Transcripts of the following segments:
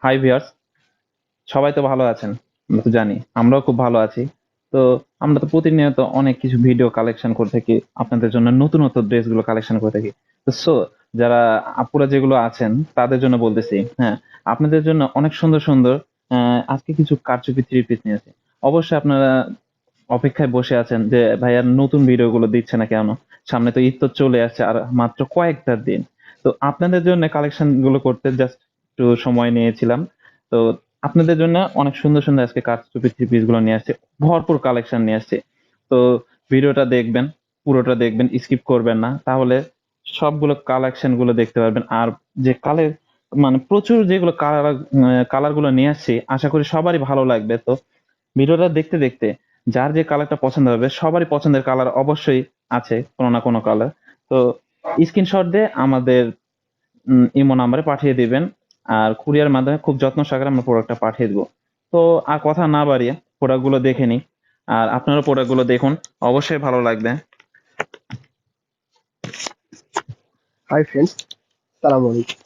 Hi viewers, সবাই তো ভালো আছেন। আমরা তো জানি আমরাও খুব ভালো আছি। তো আমরা তো প্রতিনিয়ত অনেক কিছু ভিডিও কালেকশন করে থাকি, আপনাদের জন্য নতুন নতুন ড্রেসগুলো কালেকশন করে থাকি। তো যারা আপুরা যেগুলো আছেন তাদের জন্য বলতেছি, হ্যাঁ, আপনাদের জন্য অনেক সুন্দর সুন্দর আজকে কিছু কারচুপি থ্রি পিস নিয়ে আসি। অবশ্যই আপনারা অপেক্ষায় বসে আছেন যে ভাইয়ার নতুন ভিডিওগুলো দিচ্ছে না কেন। সামনে তো ঈদ তো চলে আসছে আর মাত্র কয়েকটা দিন। তো আপনাদের জন্য কালেকশন গুলো করতে জাস্ট একটু সময় নিয়েছিলাম। তো আপনাদের জন্য অনেক সুন্দর সুন্দর আজকে কারচুপি থ্রি পিস গুলো নিয়ে আসছে, ভরপুর কালেকশন নিয়ে আসছে। তো ভিডিওটা দেখবেন, পুরোটা দেখবেন, স্কিপ করবেন না, তাহলে সবগুলো কালেকশন গুলো দেখতে পারবেন। আর যে কালার, মানে প্রচুর যেগুলো কালার গুলো নিয়ে আসছি, আশা করি সবারই ভালো লাগবে। তো ভিডিওটা দেখতে দেখতে যার যে কালারটা পছন্দ হবে, সবারই পছন্দের কালার অবশ্যই আছে কোনো না কোনো কালার। তো স্ক্রিনশট দিয়ে আমাদের ইমো নাম্বারে পাঠিয়ে দিবেন, আর কুরিয়ার মাধ্যমে খুব যত্ন সহকারে আমরা প্রোডাক্টটা পাঠিয়ে দেবো। তো আর কথা না বাড়িয়ে প্রোডাক্টগুলো দেখে নিই, আর আপনারা প্রোডাক্টগুলো দেখুন, অবশ্যই ভালো লাগবে। হাই ফ্রেন্ডস, সালাম আলাইকুম।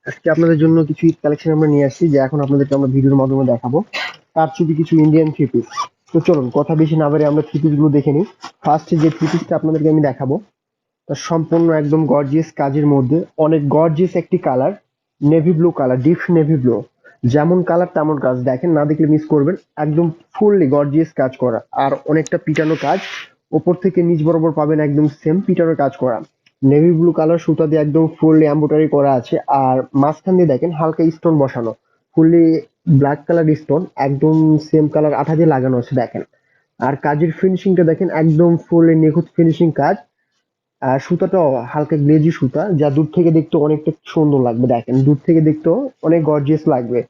আজকে আপনাদের জন্য কিছু ঈদ কালেকশন আমরা নিয়ে আসছি, যে এখন আপনাদেরকে আমরা ভিডিওর মাধ্যমে দেখাবো। তার ছবি কিছু ইন্ডিয়ান থ্রি পিস। তো চলুন কথা বেশি না বাড়িয়ে আমরা থ্রি পিস গুলো দেখে নিই। ফার্স্ট যে থ্রি পিসটা আপনাদেরকে আমি দেখাবো, তা সম্পূর্ণ একদম গর্জিয়াস কাজের মধ্যে, অনেক গর্জিয়াস একটি colour, navy blue colour, deep navy blue. যেমন কালার তেমন কাজ, দেখেন না দেখলে মিস করবেন। একদম ফুললি গর্জিয়াস কাজ করা, আর অনেকটা পিটানো কাজ। ওপর থেকে নিচ বরাবর পাবেন একদম সেম পিটানো কাজ করা। নেভি ব্লু কালার সুতা দিয়ে একদম ফুললি এমব্রয়ডারি করা আছে, আর মাঝখান দিয়ে দেখেন হালকা স্টোন বসানো। ফুললি ব্ল্যাক কালার স্টোন, একদম সেম কালার আঠা দিয়ে লাগানো আছে দেখেন। আর কাজের ফিনিশিংটা দেখেন, একদম ফুললি নিখুঁত ফিনিশিং কাজ। আর সুতাটাও হালকা গ্লেজি সুতা, যা দূর থেকে দেখতে অনেকটা সুন্দর লাগবে। দেখেন দূর থেকে দেখতেও অনেক গর্জিয়াস লাগবে।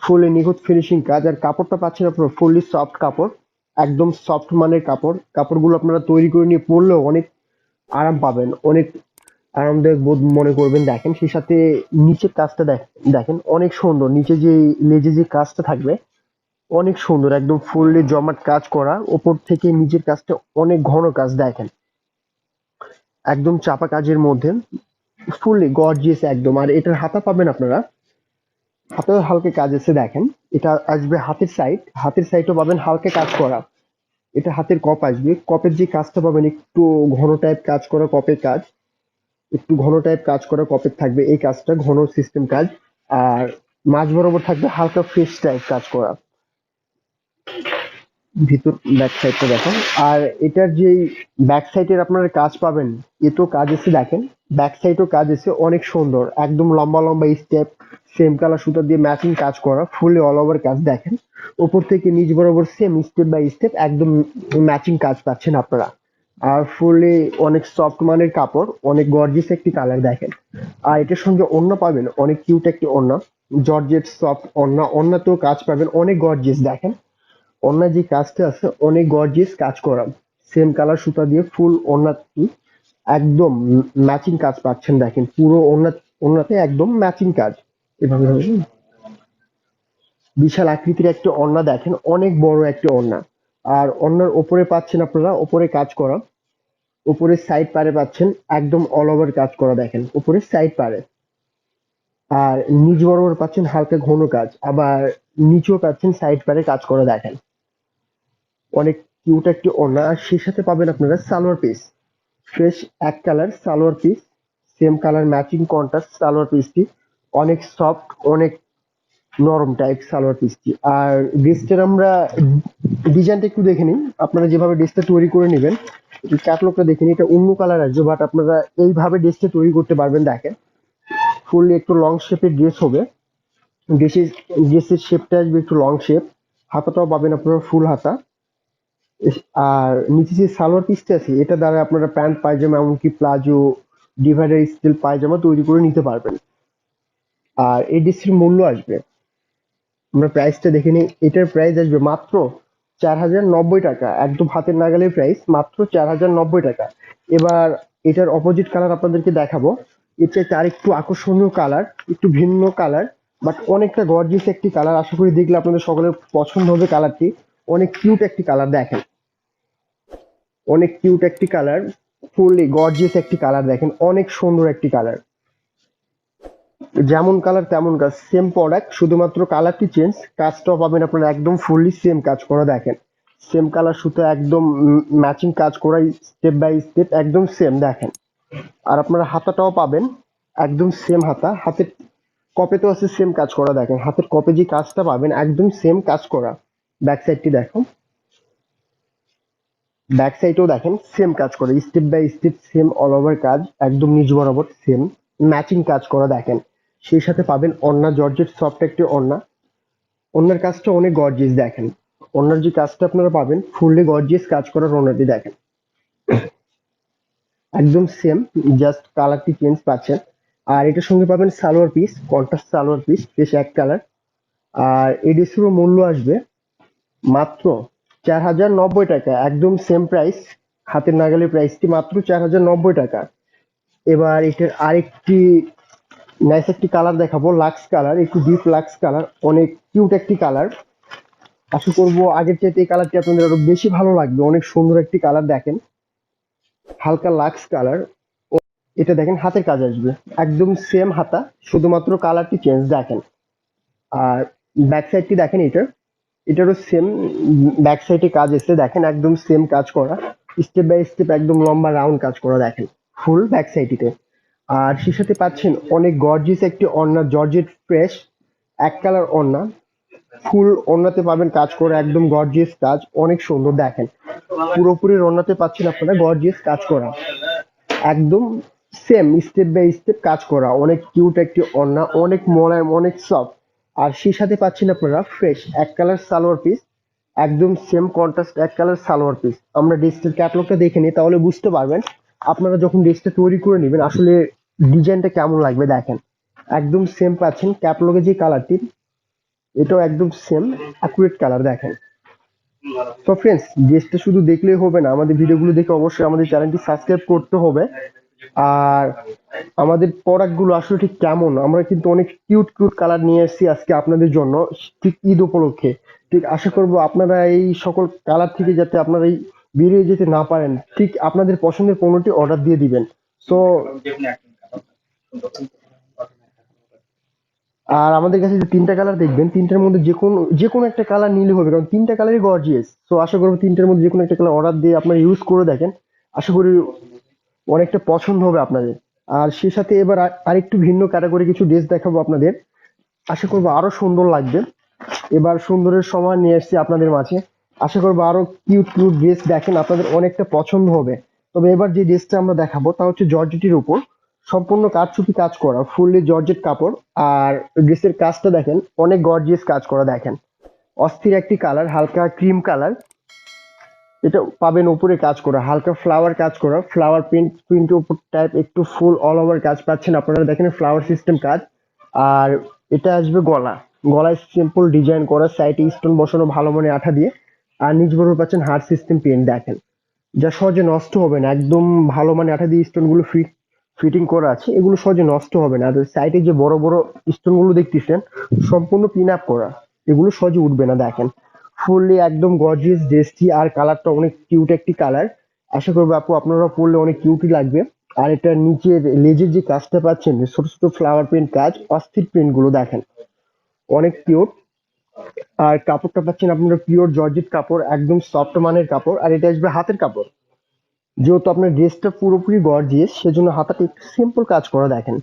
ফুললি নিখুঁত ফিনিশিং কাজ। আর কাপড়টা পাচ্ছেন আপনারা ফুললি সফট কাপড়, একদম সফট মানের কাপড়। কাপড়গুলো আপনারা তৈরি করে নিয়ে পরলেও অনেক আরাম পাবেন, অনেক আরামদায়ক বোধ মনে করবেন। দেখেন সেই সাথে নিচের কাজটা দেখেন অনেক সুন্দর। নিচে যে লেজে যে কাজটা থাকবে অনেক সুন্দর, একদম ফুললি জমাট কাজ করা। ওপর থেকে নিচের কাজটা অনেক ঘন কাজ দেখেন, একদম চাপা কাজের মধ্যে, ফুললি গর্জিয়াস একদম। আর এটার হাতা পাবেন আপনারা, হাতেও হালকা কাজ আছে দেখেন। এটা আসবে হাতের সাইড, হাতের সাইডও পাবেন হালকা কাজ করা। এটা হাতের কপ আসবে, কপের যে কাজটা পাবেন একটু ঘন টাইপ কাজ করা কপের কাজ, একটু ঘন টাইপ কাজ করা কপের থাকবে এই কাজটা, ঘন সিস্টেম কাজ। আর মাঝ বরাবর থাকবে হালকা ফ্রেশ টাইপ কাজ করা। ভিতর ব্যাক সাইডটা দেখেন। আর এটার যে ব্যাক সাইডের আপনারা কাজ পাবেন, এতেও কাজ এসে দেখেন, ব্যাক সাইডও কাজ এসে অনেক সুন্দর, একদম লম্বা লম্বা স্টেপ, সেম কালার সুতা দিয়ে ম্যাচিং কাজ করা, ফুলি অল ওভার কাজ দেখেন। উপর থেকে নিচ বরাবর সেম স্টেপ বাই স্টেপ একদম ম্যাচিং কাজ পাচ্ছেন আপনারা। আর ফুললি অনেক সফট মানের কাপড়, অনেক গর্জিয়াস একটি কালার দেখেন। আর এটার সঙ্গে ওড়না পাবেন, অনেক কিউট একটি ওড়না, জর্জেট সফট ওড়না। ওড়নাতেও কাজ পাবেন অনেক গর্জিয়াস দেখেন। ওড়নার যে কাজটা আছে অনেক গর্জিয়াস কাজ করা, সেম কালার সুতা দিয়ে ফুল ওড়নাটি একদম ম্যাচিং কাজ পাচ্ছেন দেখেন। পুরো ওড়নাতে একদম ম্যাচিং কাজ এভাবে হবে। বিশাল আকৃতির একটা ওড়না দেখেন, অনেক বড় একটা ওড়না। আর ওড়নার ওপরে পাচ্ছেন আপনারা, ওপরে কাজ করা, উপরের সাইড পারে পাচ্ছেন একদম অল ওভার কাজ করা দেখেন উপরের সাইড পারে। আর নিচ বরাবর পাচ্ছেন হালকা ঘন কাজ, আবার নিচেও পাচ্ছেন সাইড পারে কাজ করা দেখেন। অনেক কিউট একটি ওড়না। আর সেই সাথে পাবেন আপনারা সালোয়ার পিস, ফ্রেশ এক colour salwar piece, same colour matching contrast salwar পিসটি। অনেক সফট, অনেক নরম টাইপ সালোয়ার পিসটি। আর ড্রেসটার আমরা ডিজাইনটা একটু দেখে নিন। আপনারা যেভাবে ড্রেসটা তৈরি করে নেবেন, ক্যাটলগটা দেখে নিন। এটা অন্য কালার আসবে, বাট আপনারা এইভাবে ড্রেসটা তৈরি করতে পারবেন দেখেন। ফুললি একটু লং শেপের ড্রেস হবে। ড্রেসের ড্রেসের শেপটা আসবে একটু লং শেপ। হাতাটাও পাবেন আপনারা ফুল হাতা। আর নিচে যে সালোয়ার পিসটা আছে, এটা দ্বারা আপনারা প্যান্ট পায়জামা এমনকি প্লাজো, ডিভাইডার স্টাইল পায়জামা তৈরি করে নিতে পারবেন। আর এই ড্রেসটির মূল্য আসবে, আমরা প্রাইসটা দেখে নিই। এটার প্রাইস আসবে মাত্র 4090 টাকা, একদম হাতের নাগালের প্রাইস, মাত্র 4090 টাকা। এবার এটার অপোজিট কালার আপনাদেরকে দেখাবো। এটা তার একটু আকর্ষণীয় কালার, একটু ভিন্ন কালার, বাট অনেকটা গর্জিয়াস একটি কালার। আশা করি দেখলে আপনাদের সকলের পছন্দ হবে কালারটি। অনেক কিউট একটি কালার দেখেন, অনেক কিউট একটি কালার, ফুললি গর্জিয়াস একটি কালার দেখেন, অনেক সুন্দর একটি কালার। যেমন কালার তেমন কাজ, সেম প্রোডাক্ট, শুধুমাত্র কালারটি চেঞ্জ, কাজটাও পাবেন আপনারা একদম ফুললি সেম কাজ করা। দেখেন সেম কালার সুতো, একদম ম্যাচিং কাজ করা, স্টেপ বাই স্টেপ একদম সেম দেখেন। আর আপনারা হাতাটাও পাবেন একদম সেম হাতা, হাতের কপে তো আছে সেম কাজ করা। দেখেন হাতের কপে যে কাজটা পাবেন একদম সেম কাজ করা। ব্যাক সাইডটি দেখো, ব্যাক সাইডেও দেখেন সেম কাজ করা, step by step same all over কাজ, একদম নিচ বরাবর সেম ম্যাচিং কাজ করা। দেখেন সেই সাথে পাবেন ওড়না, জর্জেট সফট একটি ওড়না। ওড়নার কাজটা অনেক গর্জিয়াস। দেখেন ওড়নার যে কাজটা আপনারা পাবেন ফুললি গর্জিয়াস কাজ করার ওড়নাটি দেখেন একদম সেম, জাস্ট কালারটি চেঞ্জ পাচ্ছেন। আর এটার সঙ্গে পাবেন salwar piece, contrast salwar piece, বেশ এক কালার। আর এই ড্রেসেরও মূল্য আসবে মাত্র 4090 টাকা, একদম সেম প্রাইস। হাতের নাগালের প্রাইসটি মাত্র 4090 টাকা। এবার এটার আরেকটি নাইস একটি কালার দেখাবো, লাক্স কালার, একটু ডিপ লাক্স কালার, অনেক কিউট একটি কালার। আশা করবো আগের চাইতে এই কালারটি আপনাদের আরো বেশি ভালো লাগবে, অনেক সুন্দর একটি কালার। দেখেন হালকা লাক্স কালার, এটা দেখেন হাতের কাজ আসবে একদম সেম হাতা, শুধুমাত্র কালারটি চেঞ্জ। দেখেন আর ব্যাক সাইডটি দেখেন, এটারও সেম ব্যাক সাইডে কাজ এসে দেখেন একদম সেম কাজ করা, স্টেপ বাই স্টেপ একদম লম্বা রাউন্ড কাজ করা। দেখেন ফুল ব্যাক সাইডটিতে। আর সে সাথে পাচ্ছেন অনেক গর্জিয়াস একটি ওড়না, জর্জেট ফ্রেশ এক কালার ওড়না। ফুল ওড়নাতে পাবেন কাজ করে একদম গর্জিয়াস কাজ, অনেক সুন্দর। দেখেন পুরোপুরি ওড়নাতে পাচ্ছেন আপনারা গর্জিয়াস কাজ করা, একদম সেম স্টেপ বাই স্টেপ কাজ করা, অনেক কিউট একটি ওড়না, অনেক মোলায়েম, অনেক সফট। আর সেই সাথে পাচ্ছেন আপনারা ফ্রেশ এক কালার সালোয়ার পিস, একদম সেম কন্ট্রাস্ট এক কালার সালোয়ার পিস। আমরা ড্রেসটার ক্যাটালগটা দেখে নিই, তাহলে বুঝতে পারবেন আপনারা যখন ড্রেসটা তৈরি করে নেবেন আসলে ডিজাইনটা কেমন লাগবে। দেখেন একদম সেম পাচ্ছেন ক্যাটালগে যে কালারটি, এটাও একদম সেম অ্যাকুরেট কালার। দেখেন তো ফ্রেন্ডস, ড্রেসটা শুধু দেখলেই হবে না, আমাদের ভিডিওগুলো দেখে অবশ্যই আমাদের চ্যানেলটি সাবস্ক্রাইব করতে হবে। আর আমাদের প্রোডাক্ট গুলো আসলে ঠিক কেমন, আমরা কিন্তু অনেক কিউট কিউট কালার নিয়ে এসেছি আজকে আপনাদের জন্য, ঠিক ঈদ উপলক্ষে। ঠিক আশা করব আপনারা এই সকল কালার থেকে যাতে আপনারা এই বেরিয়ে যেতে না পারেন, ঠিক আপনাদের পছন্দের পণ্যটি অর্ডার দিয়ে দিবেন। সো আর আমাদের কাছে যে তিনটা কালার দেখবেন, তিনটার মধ্যে যে কোনো একটা কালার নিলে হবে, কারণ তিনটা কালারই গর্জিয়াস। সো আশা করবো তিনটার মধ্যে যে কোনো একটা কালার অর্ডার দিয়ে আপনারা ইউজ করে দেখেন, আশা করি অনেকটা পছন্দ হবে আপনাদের। আর সে সাথে এবার আরেকটু ভিন্ন ক্যাটাগরি কিছু ড্রেস দেখাবো আপনাদের, আশা করবো আরো সুন্দর লাগবে। এবার সুন্দরের সময় নিয়ে এসেছি আপনাদের মাঝে, আশা করবো আরো কিউট কিউট ড্রেস দেখেন, আপনাদের অনেকটা পছন্দ হবে। তবে এবার যে ড্রেসটা আমরা দেখাবো তা হচ্ছে জর্জেটের উপর, সম্পূর্ণ কারচুপি কাজ করা, ফুললি জর্জেট কাপড়। আর ড্রেসের কাজটা দেখেন অনেক গর্জিয়াস কাজ করা। দেখেন অস্থির একটি কালার, হালকা ক্রিম কালার, এটা পাবেন উপরে কাজ করা, হালকা ফ্লাওয়ার কাজ করা, ফ্লাওয়ার প্রিন্টের উপর টাইপ একটু ফুল অল ওভার কাজ পাচ্ছেন আপনারা। দেখেন ফ্লাওয়ার সিস্টেম কাজ। আর এটা আসবে গলায় সিম্পল ডিজাইন করা, সাইডে স্টোন বসানো ভালো মনে আঠা দিয়ে। আর নিচ বরাবর পাচ্ছেন হার্ট সিস্টেম পেন। দেখেন যা সহজে নষ্ট হবে না, একদম ভালো মানে আঠা দিয়ে স্টোন গুলো ফিটিং করা আছে, এগুলো সহজে নষ্ট হবে না। আর সাইডে যে বড় বড় স্টোন গুলো দেখতেছেন সম্পূর্ণ পিন আপ করা, এগুলো সহজে উঠবে না। দেখেন ফুললি একদম গর্জিয়াস ড্রেসটি, আর কালারটা অনেক কিউট একটি কালার। আশা করবো আপু আপনারা পরলে অনেক কিউটই লাগবে। আর এটা নিচের লেজের যে কাজটা পাচ্ছেন, ছোট ছোট ফ্লাওয়ার প্রিন্ট কাজ, অস্থির প্রিন্ট গুলো দেখেন অনেক কিউট। আর কাপড়টা পাচ্ছেন আপনারা পিওর জর্জেট কাপড়, একদম সফট মানের কাপড়। আর এটা আসবে হাতের কাপড়, যেহেতু আপনার ড্রেসটা পুরোপুরি গর্জিয়াস সেজন্য হাতাটা একটু সিম্পল কাজ করা। দেখেন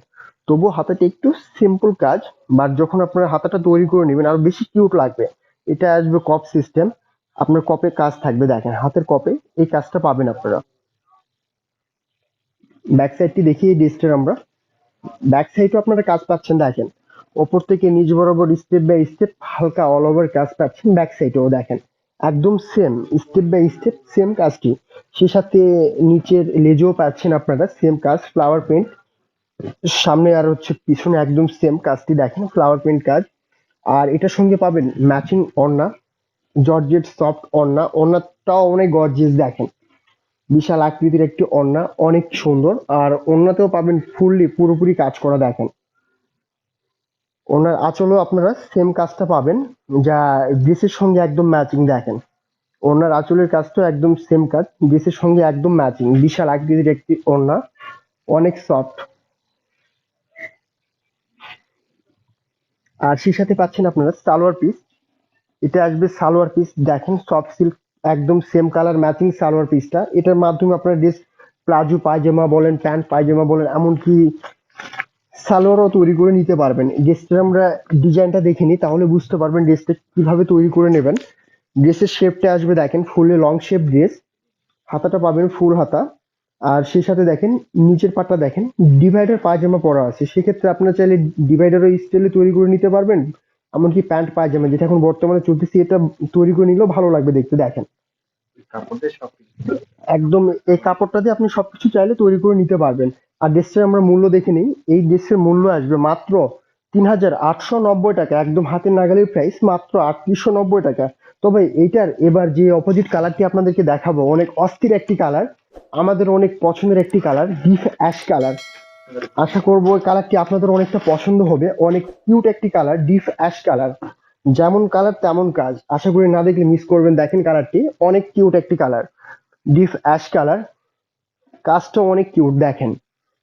তবুও হাতাটা একটু সিম্পল কাজ, বাট যখন আপনার হাতাটা তৈরি করে নেবেন আরো বেশি কিউট লাগবে। এটা আসবে কপ সিস্টেম, আপনার কপে কাজ থাকবে। দেখেন হাতের কপে এই কাজটা পাবেন আপনারা। ব্যাক সাইডটি দেখি এই ড্রেসটার আমরা, ব্যাক সাইডও আপনারা কাজ পাচ্ছেন। দেখেন ওপর থেকে নিচ বরাবর স্টেপ বাই স্টেপ হালকা অল ওভার কাজ পাচ্ছেন। ব্যাক সাইডেও দেখেন একদম same step by step same কাজটি। সে সাথে নিচের লেজেও পাচ্ছেন আপনারা সেম কাজ, ফ্লাওয়ার প্রিন্ট। সামনে আর হচ্ছে পিছনে একদম সেম কাজটি, দেখেন ফ্লাওয়ার প্রিন্ট কাজ। আর এটার সঙ্গে পাবেন ম্যাচিং ওড়না, জর্জেট সফট ওড়না, ওড়নাটাও অনেক গর্জিয়াস। দেখেন বিশাল আকৃতির একটি ওড়না, অনেক সুন্দর। আর ওড়নাতেও পাবেন ফুললি পুরোপুরি কাজ করা। দেখেন ওনার আঁচলেও আপনারা সেম কাজটা পাবেন, যা ড্রেসের সঙ্গে একদম ম্যাচিং। দেখেন ওনার আঁচলের কাজটাও একদম সেম কাজ, ড্রেসের সঙ্গে একদম ম্যাচিং, বিশাল আকৃতির একটি ওড়না, অনেক সফট। আর সেই সাথে পাচ্ছেন আপনারা সালোয়ার পিস। এটা আসবে সালোয়ার পিস, দেখেন সফট সিল্ক, একদম সেম কালার ম্যাচিং সালোয়ার পিসটা। এটার মাধ্যমে আপনারা ড্রেস প্লাজো পায়জামা বলেন, প্যান্ট পায়জামা বলেন, এমনকি সালোয়ারও তৈরি করে নিতে পারবেন। ড্রেসটা আমরা ডিজাইনটা দেখে নিই, তাহলে বুঝতে পারবেন ড্রেসটা কিভাবে তৈরি করে নেবেন। ড্রেসের শেপটা আসবে দেখেন ফুললি লং শেপ ড্রেস, হাতাটা পাবেন ফুল হাতা। আর সেই সাথে দেখেন নিচের পাটটা দেখেন ডিভাইডার পায়জামা পরা আছে, সেক্ষেত্রে আপনারা চাইলে ডিভাইডারও স্টাইলে তৈরি করে নিতে পারবেন। এমনকি প্যান্ট পায়জামা যেটা এখন বর্তমানে চলতেছে, এটা তৈরি করে নিলেও ভালো লাগবে দেখতে। দেখেন একদম এই কাপড়টা দিয়ে আপনি সবকিছু চাইলে তৈরি করে নিতে পারবেন। আর ড্রেসটার আমরা মূল্য দেখে নিই। এই ড্রেসের মূল্য আসবে মাত্র ৩,৮৯০ টাকা, একদম হাতের নাগালের প্রাইস, মাত্র ৩৮৯০ টাকা। তবে এইটার এবার যে অপোজিট কালারটি আপনাদেরকে দেখাবো, অনেক অস্থির একটি কালার, আমাদের অনেক পছন্দের একটি কালার, ডিপ অ্যাশ কালার। আশা করবো ওই কালারটি আপনাদের অনেকটা পছন্দ হবে। অনেক কিউট একটি কালার, ডিপ অ্যাশ কালার, যেমন কালার তেমন কাজ। আশা করি না দেখলে মিস করবেন। দেখেন কালারটি অনেক কিউট একটি কালার, ডিপ অ্যাশ কালার। কাজটা অনেক কিউট, দেখেন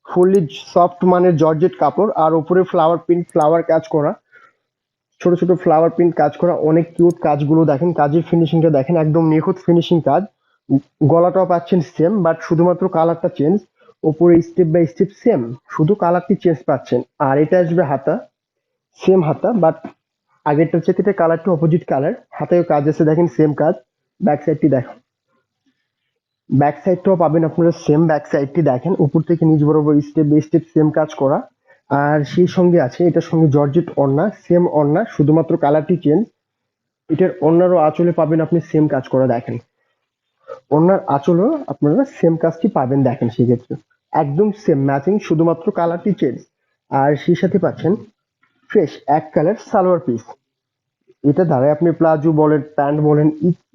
ফুললি সফট মানের জর্জেট কাপড়, আর উপরে ফ্লাওয়ার প্রিন্ট, ফ্লাওয়ার কাজ করা, ছোট ছোট ফ্লাওয়ার প্রিন্ট কাজ করা, অনেক কিউট কাজগুলো। দেখেন কাজের ফিনিশিংটা দেখেন, একদম নিখুঁত ফিনিশিং কাজ। গলাটাও পাচ্ছেন সেম, বাট শুধুমাত্র কালারটা চেঞ্জ। উপরে স্টেপ বাই স্টেপ সেম, শুধু কালারটি চেঞ্জ পাচ্ছেন। আর এটা আসবে হাতা, সেম হাতা, বাট আগেরটার চেয়ে এটা কালারটা অপোজিট কালার। হাতেও কাজ আছে দেখেন, সেম কাজ। ব্যাক সাইডটি দেখো, ব্যাক সাইডটাও পাবেন আপনারা সেম। ব্যাক সাইডটি দেখেন উপর থেকে নিচ বরাবর স্টেপ বাই স্টেপ সেম কাজ করা। আর সেই সঙ্গে আছে এটার সঙ্গে জর্জেট ওড়না, সেম ওড়না, শুধুমাত্র কালারটি চেঞ্জ। এটার ওড়নারও আঁচলে পাবেন আপনি সেম কাজ করা। দেখেন ওড়নার আঁচলেও আপনারা সেম কাজটি পাবেন, দেখেন সেক্ষেত্রে একদম সেম ম্যাচিং, শুধুমাত্র কালারটি চেঞ্জ। আর সেই সাথে পাচ্ছেন ফ্রেশ এক কালার সালোয়ার পিস। এটা দ্বারা আপনি প্লাজো বলেন, প্যান্ট বলেন,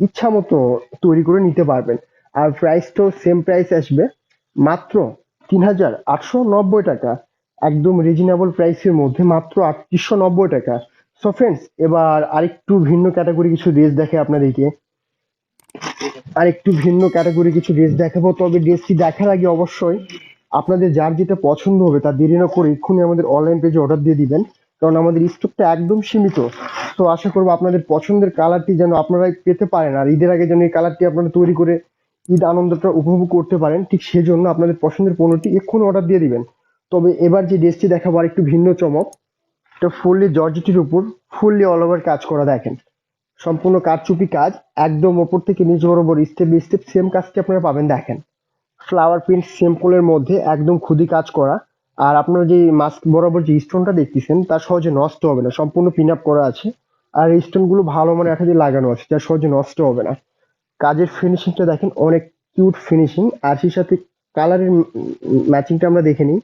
ইচ্ছা মতো তৈরি করে নিতে পারবেন। আর প্রাইসটাও সেম প্রাইস আসবে, মাত্র ৩,৮৯০ টাকা, একদম রিজনেবল প্রাইসের মধ্যে, মাত্র ৩৮৯০ টাকা। সো ফ্রেন্ডস, এবার আরেকটু ভিন্ন ক্যাটাগরি কিছু ড্রেস দেখে আপনাদেরকে, আরেকটু ভিন্ন ক্যাটাগরি কিছু ড্রেস দেখাবো। তবে ড্রেসটি দেখার আগে অবশ্যই আপনাদের যার যেটা পছন্দ হবে তা দেরি না করে এক্ষুনি আমাদের অনলাইন পেজে অর্ডার দিয়ে দিবেন, কারণ আমাদের স্টকটা একদম সীমিত। তো আশা করবো আপনাদের পছন্দের কালারটি যেন আপনারাই পেতে পারেন, আর ঈদের আগে যেন এই কালারটি আপনারা তৈরি করে ঈদ আনন্দটা উপভোগ করতে পারেন। ঠিক সেজন্য আপনাদের পছন্দের পণ্যটি এক্ষুনি অর্ডার দিয়ে দিবেন। তবে এবার যে ড্রেসটি দেখাবো আর একটু ভিন্ন চমক। এটা ফুললি জর্জেটের উপর ফুললি অল ওভার কাজ করা, দেখেন সম্পূর্ণ কারচুপি কাজ, একদম ওপর থেকে নিচ বরাবর স্টেপ বাই স্টেপ সেম কাজটি আপনারা পাবেন। দেখেন ফ্লাওয়ার প্রিন্ট সিম্পলের মধ্যে একদম খুদি কাজ করা। আর আপনারা যে মাস্ক বরাবর যে স্টোনটা দেখতেছেন তা সহজে নষ্ট হবে না, সম্পূর্ণ পিন আপ করা আছে। আর এই স্টোন গুলো ভালো মানে আঠা দিয়ে লাগানো আছে, যা সহজে নষ্ট হবে না। কাজের ফিনিশিংটা দেখেন অনেক কিউট ফিনিশিং। আর সেই সাথে কালারের ম্যাচিংটা আমরা দেখে নিই।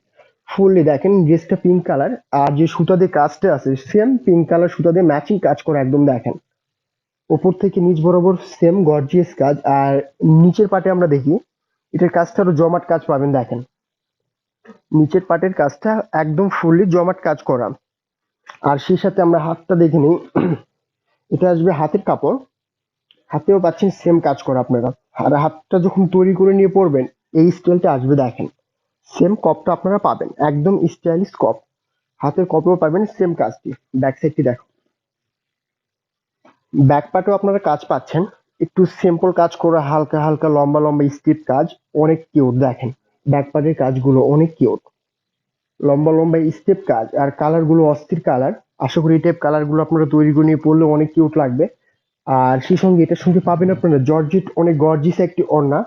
ফুললি দেখেন ড্রেসটা পিঙ্ক কালার, আর যে সুতা দিয়ে কাজটা আছে সেম পিঙ্ক কালার সুতা দিয়ে ম্যাচিং কাজ করা, একদম দেখেন ওপর থেকে নিচ বরাবর সেম গর্জিয়াস কাজ। আর নিচের পাটে আমরা দেখি এটার কাজটা আরো জমাট কাজ পাবেন। দেখেন নিচের পাটের কাজটা একদম ফুললি জমাট কাজ করা। আর সেই সাথে আমরা হাতটা দেখে নিই। এটা আসবে হাতের কাপড়, হাতেও পাচ্ছেন সেম কাজ করা আপনারা। আর হাতটা যখন তৈরি করে নিয়ে পরবেন এই স্টাইলটা আসবে, দেখেন সেম কপটা আপনারা পাবেন, একদম স্টাইলিশ কপ। হাতের কপেও পাবেন সেম কাজটি। ব্যাক সাইডটি দেখো, ব্যাক পার্টেও আপনারা কাজ পাচ্ছেন, একটু সিম্পল কাজ করা, হালকা হালকা লম্বা লম্বা স্ট্রিপ কাজ, অনেক কিউট। দেখেন ব্যাক পার্টের কাজগুলো অনেক কিউট, লম্বা লম্বা স্টেপ কাজ। আর কালার গুলো অস্থির কালার। আশা করি এই টাইপ কালার গুলো আপনারা তৈরি করে নিয়ে পড়লে অনেক কিউট লাগবে। আর সেই সঙ্গে এটার সঙ্গে পাবেন আপনারা জর্জেট অনেক গর্জিয়াস একটি ওড়না,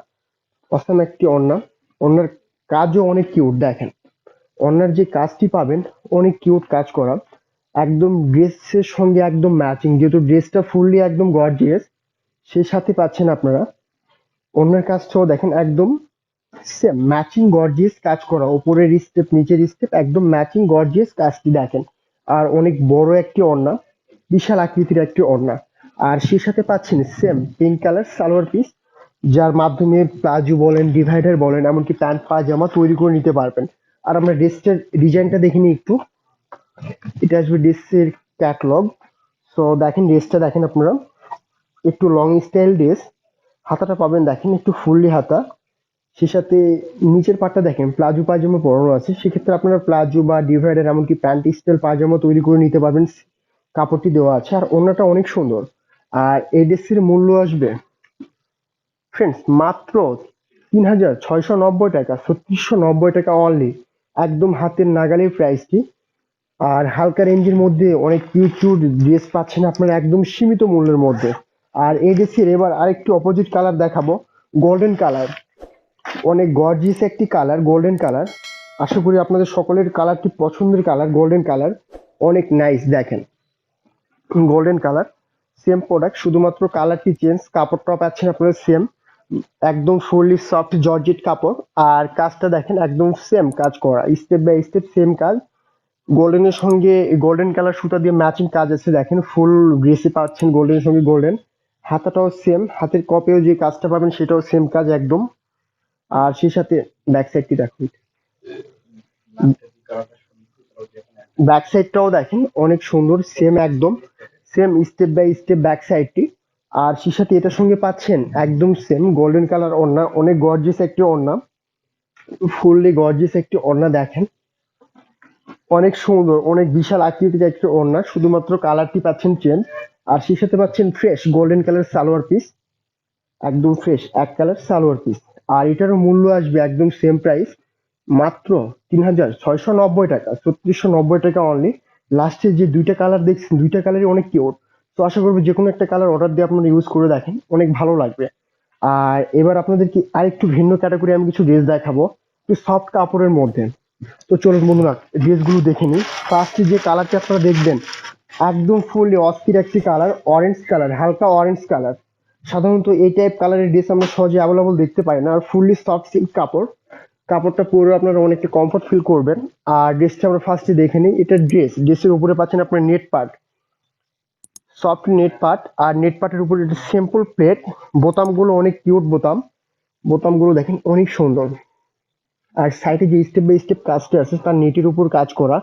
অসাম একটি ওড়না। ওড়নার কাজও অনেক কিউট, দেখেন ওড়নার যে কাজটি পাবেন অনেক কিউট কাজ করা, একদম ড্রেসের সঙ্গে একদম ম্যাচিং, যেহেতু ড্রেসটা ফুললি একদম গর্জিয়াস। সেই সাথে পাচ্ছেন আপনারা ওড়নার কাজটাও দেখেন একদম সেম ম্যাচিং গর্জিয়াস কাজ করা, উপরের স্টেপ নিচের স্টেপ একদম ম্যাচিং গর্জিয়াস কাজটি দেখেন। আর অনেক বড় একটি ওড়না, বিশাল আকৃতির একটি ওড়না। আর সেই সাথে পাচ্ছেন same pink colour salwar piece, যার মাধ্যমে প্লাজো বলেন, ডিভাইডার বলেন, এমনকি প্যান্ট পাজামা তৈরি করে নিতে পারবেন। আর আমরা ড্রেসটার ডিজাইনটা দেখে নিই একটু। এটা আসবে ড্রেসের ক্যাটলগ। সো দেখেন ড্রেসটা দেখেন আপনারা, একটু লং স্টাইল ড্রেস। হাতাটা পাবেন দেখেন একটু ফুললি হাতা। সেই সাথে নিচের পাটটা দেখেন প্লাজো পায়জামা পরানো আছে, সেক্ষেত্রে আপনারা প্লাজো বা ডিভাইডার এমনকি প্যান্ট স্টাইল পায়জামা তৈরি করে নিতে পারবেন কাপড়টি দেওয়া আছে আর ওড়নাটা অনেক সুন্দর। আর এই ড্রেসটির মূল্য আসবে ফ্রেন্ডস মাত্র 3690 টাকা, 3690 টাকা অনলি, একদম হাতের নাগালের প্রাইসটি। আর হালকা রেঞ্জের মধ্যে অনেক কিউট কিউট ড্রেস পাচ্ছেন আপনারা একদম সীমিত মূল্যের মধ্যে। আর এই ড্রেসের এবার আরেকটু অপোজিট কালার দেখাবো, গোল্ডেন কালার, অনেক গর্জিয়াস একটি কালার, গোল্ডেন কালার। আশা করি আপনাদের সকলের কালারটি পছন্দের কালার, গোল্ডেন কালার, অনেক নাইস। দেখেন গোল্ডেন কালার, সেম প্রোডাক্ট, শুধুমাত্র কালারটি চেঞ্জ, কাপড়টা পাচ্ছেন আপনারা সেম, একদম ফুললি সফট জর্জেট কাপড়। আর কাজটা দেখেন একদম সেম কাজ করা, স্টেপ বাই স্টেপ সেম কাজ। গোল্ডেনের সঙ্গে গোল্ডেন কালার সুতা দিয়ে ম্যাচিং কাজ আছে, দেখেন ফুল গ্রেসি পাচ্ছেন গোল্ডেনের সঙ্গে গোল্ডেন। হাতাটাও সেম, হাতের কপেও যে কাজটা পাবেন সেটাও সেম কাজ একদম। আর সেই সাথে ব্যাক সাইডটি দেখুন, ব্যাক সাইডটাও দেখেন অনেক সুন্দর, সেম একদম same step by step back সাইডটি। আর সেই সাথে এটার সঙ্গে পাচ্ছেন একদম সেম গোল্ডেন কালার ওড়না, অনেক গর্জিয়াস একটি ওড়না, ফুললি গর্জিয়াস একটি ওড়না। দেখেন অনেক সুন্দর, অনেক বিশাল আকৃতির একটি ওড়না, শুধুমাত্র কালারটি পাচ্ছেন চেঞ্জ। আর সেই সাথে পাচ্ছেন fresh golden colour salwar piece, একদম ফ্রেশ এক কালার সালোয়ার পিস। আর এটারও মূল্য আসবে একদম সেম প্রাইস, মাত্র 3690 টাকা, 3690 টাকা অনলি। লাস্টে যে দুইটা কালার দেখছেন দুইটা কালারই অনেক কিউট। তো আশা করবো যে কোনো একটা কালার অর্ডার দিয়ে আপনারা ইউজ করে দেখেন, অনেক ভালো লাগবে। আর এবার আপনাদেরকে আরেকটু ভিন্ন ক্যাটাগরি আমি কিছু ড্রেস দেখাবো, একটু সফট কাপড়ের মধ্যে। তো চলুন বন্ধুরা ড্রেসগুলো দেখে নিই। ফার্স্টে যে কালারটা আপনারা দেখবেন একদম ফুললি অস্থির একটি কালার, অরেঞ্জ কালার, হালকা অরেঞ্জ কালার। সাধারণত এই টাইপ কালারের ড্রেস আমরা সহজে অ্যাভেলেবল দেখতে পাই না। আর ফুললি সফট সিল্ক কাপড়, কাপড়টা পরে আপনারা অনেকটা কমফর্ট ফিল করবেন। আর ড্রেসটা আমরা ফার্স্টে দেখে নিই, এটা ড্রেসের উপরে পাচ্ছেন আপনার net part, soft net part. আর নেট পার্টের উপরে এটা সিম্পল প্লেট, বোতামগুলো অনেক কিউট বোতাম, বোতামগুলো দেখেন অনেক সুন্দর। আর সাইডে যে স্টেপ বাই স্টেপ কাজটা আছে তার নেটের উপর কাজ করা,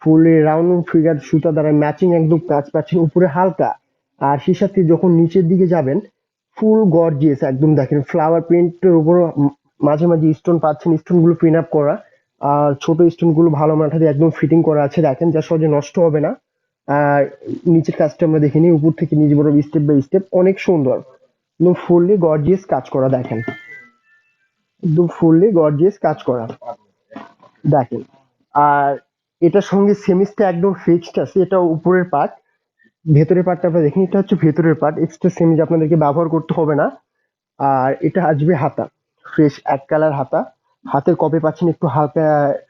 ফুলে রাউন্ড ফিগার সুতা দ্বারা ম্যাচিং একদম কাজ পাচ্ছেন উপরে হালকা। আর সেই সাথে যখন নিচের দিকে যাবেন ফুল গর্জিয়াস একদম, দেখেন ফ্লাওয়ার প্রিন্টের উপর মাঝে মাঝে স্টোন পাচ্ছেন, স্টোন গুলো পিন আপ করা। আর ছোট স্টোন গুলো ভালো মাথা দিয়ে একদম ফিটিং করা আছে, দেখেন যা সহজে নষ্ট হবে না। আর নিচের কাজটা আমরা দেখে নিই, উপর থেকে নিচে বড় স্টেপ বাই স্টেপ অনেক সুন্দর, একদম ফুললি গর্জিয়াস কাজ করা। দেখেন একদম ফুললি গর্জিয়াস কাজ করা, দেখেন। আর এটার সঙ্গে সেমিসটা একদম ফিক্সড আছে, এটা উপরের পার্ট। ভেতরের পার্টটা আপনারা দেখেন, এটা হচ্ছে ভেতরের পার্ট, এক্সট্রা সেমিজ আপনাদেরকে ব্যবহার করতে হবে না। আর এটা আসবে হাতা, ফ্রেশ এক কালার হাতা, হাতের কপে পাচ্ছেন একটু হালকা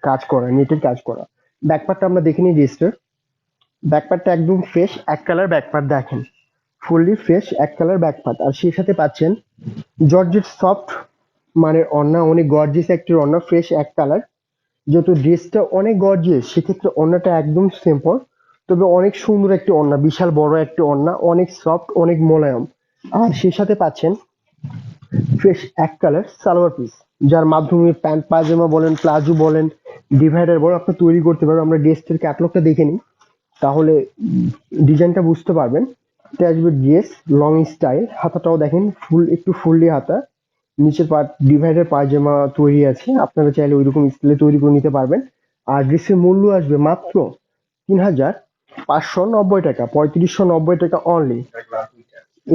কাজ করা, নেটের কাজ করা। ব্যাকপার্টটা আমরা দেখে নিই ড্রেসটার, ব্যাকপার্টটা একদম ফ্রেশ এক কালার ব্যাকপার্ট, দেখেন ফুললি ফ্রেশ এক কালার ব্যাকপার্ট। আর সেই সাথে পাচ্ছেন জর্জেট সফট মানে ওড়না, অনেক গর্জিয়াস একটি ওড়না, ফ্রেশ এক কালার। যেহেতু ড্রেসটা অনেক গর্জিয়াস সেক্ষেত্রে ওড়নাটা একদম সিম্পল, তবে অনেক সুন্দর একটি ওড়না, বিশাল বড় একটি ওড়না, অনেক সফট অনেক মোলায়েম। আর সেই সাথে পাচ্ছেন ফ্রেশ এক কালার সালোয়ার পিস, যার মাধ্যমে প্যান্ট পায়জামা বলেন, প্লাজো বলেন, ডিভাইডার বলেন আপনি তৈরি করতে পারবেন। আমরা ড্রেসটার ক্যাটলগটা দেখে নিই, তাহলে ডিজাইনটা বুঝতে পারবেন। এটা আসবে ড্রেস লং স্টাইল, হাতাটাও দেখেন ফুল একটু ফুললি হাতা, নিচের পার্ট ডিভাইডার পায়জামা তৈরি আছে, আপনারা চাইলে ওইরকম স্টাইলে তৈরি করে নিতে পারবেন। আর ড্রেসের মূল্য আসবে মাত্র 3590 টাকা, 3590 টাকা অনলি।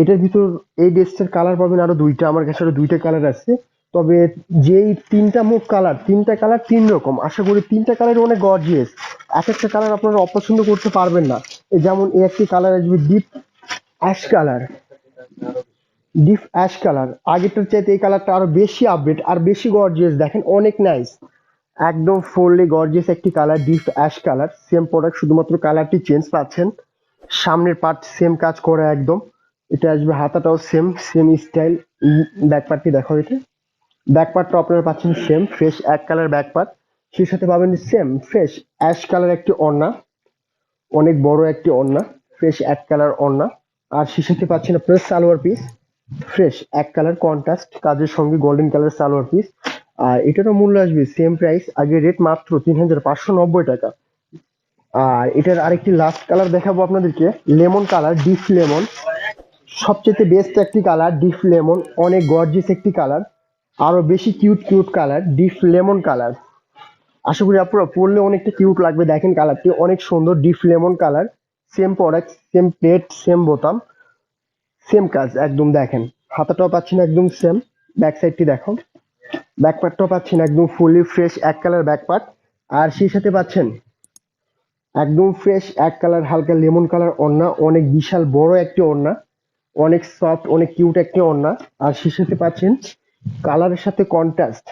এটার ভিতর এই ড্রেসটার কালার পাবেন আরো দুইটা, আমার কাছে আরো দুইটা কালার আছে। তবে যেই তিনটা মুখ কালার, তিনটা কালার তিন রকম, আশা করি তিনটা কালার অনেক গর্জিয়াস, এক একটা কালার আপনারা অপছন্দ করতে পারবেন না। এই যেমন এই একটি কালার আসবে deep ash colour, deep ash colour, আগেরটার চাইতে এই কালারটা আরো বেশি আপডেট আর বেশি গর্জিয়াস, দেখেন অনেক নাইস, একদম ফুললি গর্জিয়াস একটি colour deep ash colour. Same product, শুধুমাত্র কালারটি চেঞ্জ পাচ্ছেন। সামনের পার্ট সেম কাজ করে একদম, এটা আসবে হাতাটাও সেম সেম স্টাইল। ব্যাক পার্টটি দেখো, এটা ব্যাক পার্টটা আপনারা পাচ্ছেন সেম ফ্রেশ এক কালার ব্যাক পার্ট। সেই সাথে পাবেন সেম ফ্রেশ অ্যাশ কালার একটি ওড়না, অনেক বড় একটি ওড়না, ফ্রেশ এক কালার ওড়না। আর সেই সাথে পাচ্ছেন আপনার সালোয়ার পিস, ফ্রেশ এক কালার কন্ট্রাস্ট কাজের সঙ্গে গোল্ডেন কালার সালোয়ার পিস। আর এটারও মূল্য আসবে সেম প্রাইস, আগের রেট মাত্র 3590 টাকা। আর এটার আরেকটি লাস্ট কালার দেখাবো আপনাদেরকে, লেমন কালার, ডিপ লেমন, সবচেয়ে বেস্ট একটি কালার ডিপ লেমন, অনেক গর্জিয়াস একটি কালার, আরো বেশি cute cute colour deep lemon colour. আশা করি আপনারা পরলে অনেকটা কিউট লাগবে, দেখেন কালারটি অনেক সুন্দর deep lemon colour, same product, same plate, same বোতাম, সেম কাজ একদম। দেখেন হাতাটাও পাচ্ছেন একদম সেম। ব্যাক সাইডটি দেখো, ব্যাকপার্টটাও পাচ্ছেন একদম ফুললি ফ্রেশ এক কালার ব্যাকপার্ট। আর সেই সাথে পাচ্ছেন একদম ফ্রেশ এক কালার হালকা লেমন কালার ওড়না, অনেক বিশাল বড় একটি ওড়না, অনেক সফট অনেক কিউট একটি ওড়না। আর সেই সাথে পাচ্ছেন কালারের সাথে contrast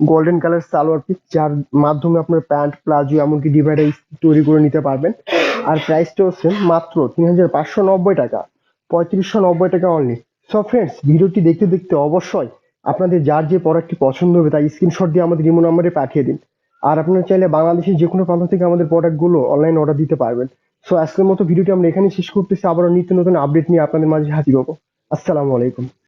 golden colour salwar piece, যার মাধ্যমে আপনার প্যান্ট প্লাজো এমনকি ডিভাইডার তৈরি করে নিতে পারবেন। আর প্রাইসটা হচ্ছে মাত্র 3590 টাকা, 3590 টাকা অনলি। সো ফ্রেন্ডস, ভিডিওটি দেখতে দেখতে অবশ্যই আপনাদের যার যে প্রোডাক্টটি পছন্দ হবে তাই স্ক্রিনশট দিয়ে আমাদের ইমো নম্বরে পাঠিয়ে দিন। আর আপনারা চাইলে বাংলাদেশের যে কোনো প্রান্ত থেকে আমাদের প্রোডাক্টগুলো অনলাইন অর্ডার দিতে পারবেন। সো আজকের মতো ভিডিওটি আমরা এখানেই শেষ করতেছি, আবারও নিত্য নতুন আপডেট নিয়ে আপনাদের মাঝে হাজির হবো। আসসালামু আলাইকুম।